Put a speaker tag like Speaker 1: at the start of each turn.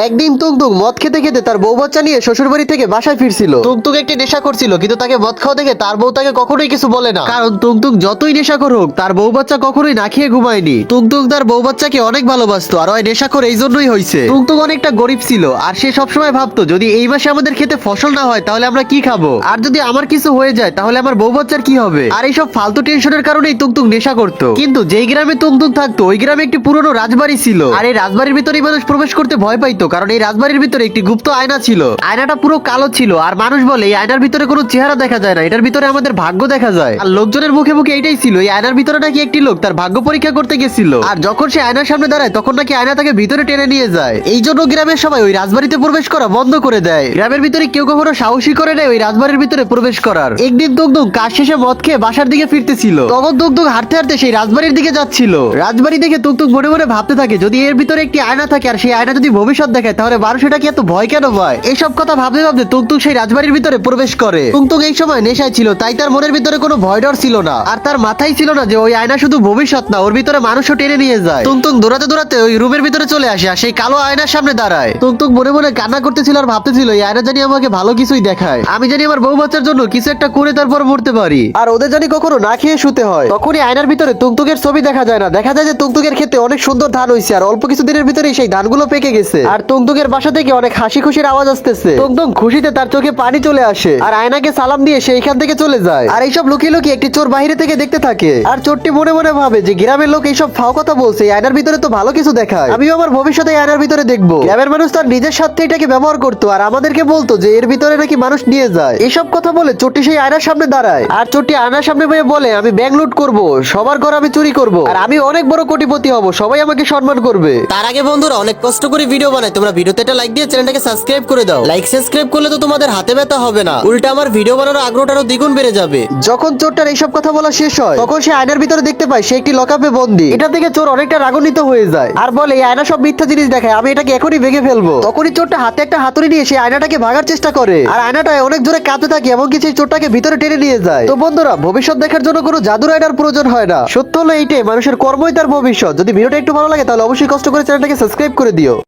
Speaker 1: একদিন টুকটুক মদ খেতে খেতে তার বউ বাচ্চা নিয়ে শ্বশুর বাড়ি থেকে বাসায় ফিরছিল। টুকটুক একটি নেশা করছিল, কিন্তু তাকে মদ খাওয়া দেখে তার বউ তাকে কখনোই কিছু বলে না, কারণ টুকটুক যতই নেশা করুক তার বউ বাচ্চা কখনোই না খেয়ে ঘুমায়নি। টুকটুক তার বউ বাচ্চাকে অনেক ভালোবাসতো, আর ওই নেশা করে এই জন্যই হয়েছে। টুকটুক অনেকটা গরিব ছিল, আর সে সবসময় ভাবতো যদি এই মাসে আমাদের খেতে ফসল না হয় তাহলে আমরা কি খাবো, আর যদি আমার কিছু হয়ে যায় তাহলে আমার বউ বাচ্চার কি হবে। আর এইসব ফালতু টেনশনের কারণেই টুকটুক নেশা করতো। কিন্তু যেই গ্রামে টুকটুক থাকতো ওই গ্রামে একটি পুরনো রাজবাড়ি ছিল, আর এই রাজবাড়ির ভিতরে মানুষ প্রবেশ করতে ভয় পাইতো, কারণ এই রাজবাড়ির ভিতরে একটি গুপ্ত আয়না ছিল। আয়নাটা পুরো কালো ছিল, আর মানুষ বলে এই আয়নার ভিতরে কোনো চেহারা দেখা যায় না, এটার ভিতরে আমাদের ভাগ্য দেখা যায়। আর লোকজনের মুখে মুখে এটাই ছিল, এই আয়নার ভিতরে নাকি একটি লোক তার ভাগ্য পরীক্ষা করতে গেছিল, আর যখন সে আয়নার সামনে দাঁড়ায় তখন নাকি আয়না তাকে ভিতরে টেনে নিয়ে যায়। এই জন্য গ্রামের সবাই ওই রাজবাড়িতে প্রবেশ করা বন্ধ করে দেয়। গ্রামের ভিতরে কেউ কখনো সাহসী করে নেয় ওই রাজবাড়ির ভিতরে প্রবেশ করার। একদিন টুকটুক কাজ শেষে মদ খেয়ে বাসার দিকে ফিরতেছিল, তখন টুকটুক হাঁটতে হাঁটতে সেই রাজবাড়ির দিকে যাচ্ছিল। রাজবাড়ি দেখে টুকটুক মনে মনে ভাবতে থাকে যদি এর ভিতরে একটি আয়না থাকে আর সেই আয়না যদি ভবিষ্যৎ দেখায় তাহলে মানুষ এটাকে এত ভয় কেন পায়। এইসব কথা ভাবতে ভাবতে টুকটুক সেই রাজবাড়ির ভিতরে প্রবেশ করে। টুকটুক এই সময় নেশায় ছিল, তাই তার মনের ভিতরে কোনো ভয় ডর ছিল না, আর তার মাথায় ছিল না যে ওই আয়না শুধু ভবিষ্যৎ না, ওর ভিতরে মানুষও টেনে নিয়ে যায়। টুকটুক দৌড়াতে দৌড়াতে ওই রুমের ভিতরে চলে আসে, আর সেই কালো আয়নার সামনে দাঁড়ায়। টুকটুক মনে মনে কান্না করতেছিল আর ভাবতেছিল এই আয়না জানি আমাকে ভালো কিছুই দেখায়, আমি জানি আমার বউ বাচ্চার জন্য কিছু একটা করে তারপর মরতে পারি, আর ওদের জানি কখনো না খেয়ে শুতে হয়। তখনই আয়নার ভিতরে টুকটুকের ছবি দেখা যায় না, দেখা যায় যে টুকটুকের ক্ষেতে অনেক সুন্দর ধান হইছে, আর অল্প কিছু দিনের ভিতরে সেই ধানগুলো পেকে গেছে, আর টুকটুকের বাসা থেকে অনেক হাসি খুশির আওয়াজ আসতেছে। টুকটুক খুশিতে তার চোখে পানি চলে আসে, আর আয়নাকে সালাম দিয়ে সে এখান থেকে চলে যায়। আর এইসব লুকিয়ে লুকিয়ে একটি চোর বাইরে থেকে দেখতে থাকে, আর চোরটি মনে মনে ভাবে যে গ্রামের লোক এইসব ফাও কথা বলছে, এই আয়নার ভিতরে তো ভালো কিছু দেখায়, আমিও আমার ভবিষ্যতে এই আয়নার ভিতরে দেখবো। গ্রামের মানুষ তার নিজের স্বার্থে এটাকে ব্যবহার করতো, আর আমাদেরকে বলতো যে এর ভিতরে নাকি মানুষ নিয়ে যায়। এইসব কথা বলে চোরটি সেই আয়নার সামনে দাঁড়ায়, আর চোরটি আয়নার সামনে বলে আমি ব্যাংক লুট করবো, সবার ঘর আমি চুরি করবো, আর আমি অনেক বড় কোটিপতি হব, সবাই আমাকে সম্মান করবে। তার আগে বন্ধুরা অনেক কষ্ট করে ভিডিও বানাই, তোমরা ভিডিওতে একটা লাইক দিয়ে চ্যানেলটাকে সাবস্ক্রাইব করে দাও। লাইক সাবস্ক্রাইব করলে তো তোমাদের হাতে ব্যথা হবে না, উল্টা আমার ভিডিও বানানোর আগ্রহটা আরো দ্বিগুণ বেড়ে যাবে। যখন চোরটার এইসব কথা বলা শেষ হয় তখন সে আয়নার ভিতরে দেখতে পায় সে একটি লকআপে বন্দী। এটা থেকে চোর অনেকটা রাগান্বিত হয়ে যায়, আর বলে এই আয়না সব মিথ্যা জিনিস দেখায়, আমি এটাকে এখনই ভেঙে ফেলবো। তখনই চোরটা হাতে একটা হাতুড়ি নিয়ে সেই আয়নাটাকে ভাগার চেষ্টা করে, আর আয়নাটায় অনেক জোরে কাঁপতে থাকে, এমনকি সেই চোরটাকে ভিতরে টেনে নিয়ে যায়। তো বন্ধুরা ভবিষ্যৎ দেখার জন্য কোনো জাদুর আয়নার প্রয়োজন হয় না, সত্য হলো এইটাই, মানুষের কর্মই তার ভবিষ্যৎ। যদি ভিডিওটা একটু ভালো লাগে তাহলে অবশ্যই কষ্ট করে চ্যানেলটাকে সাবস্ক্রাইব করে দিও।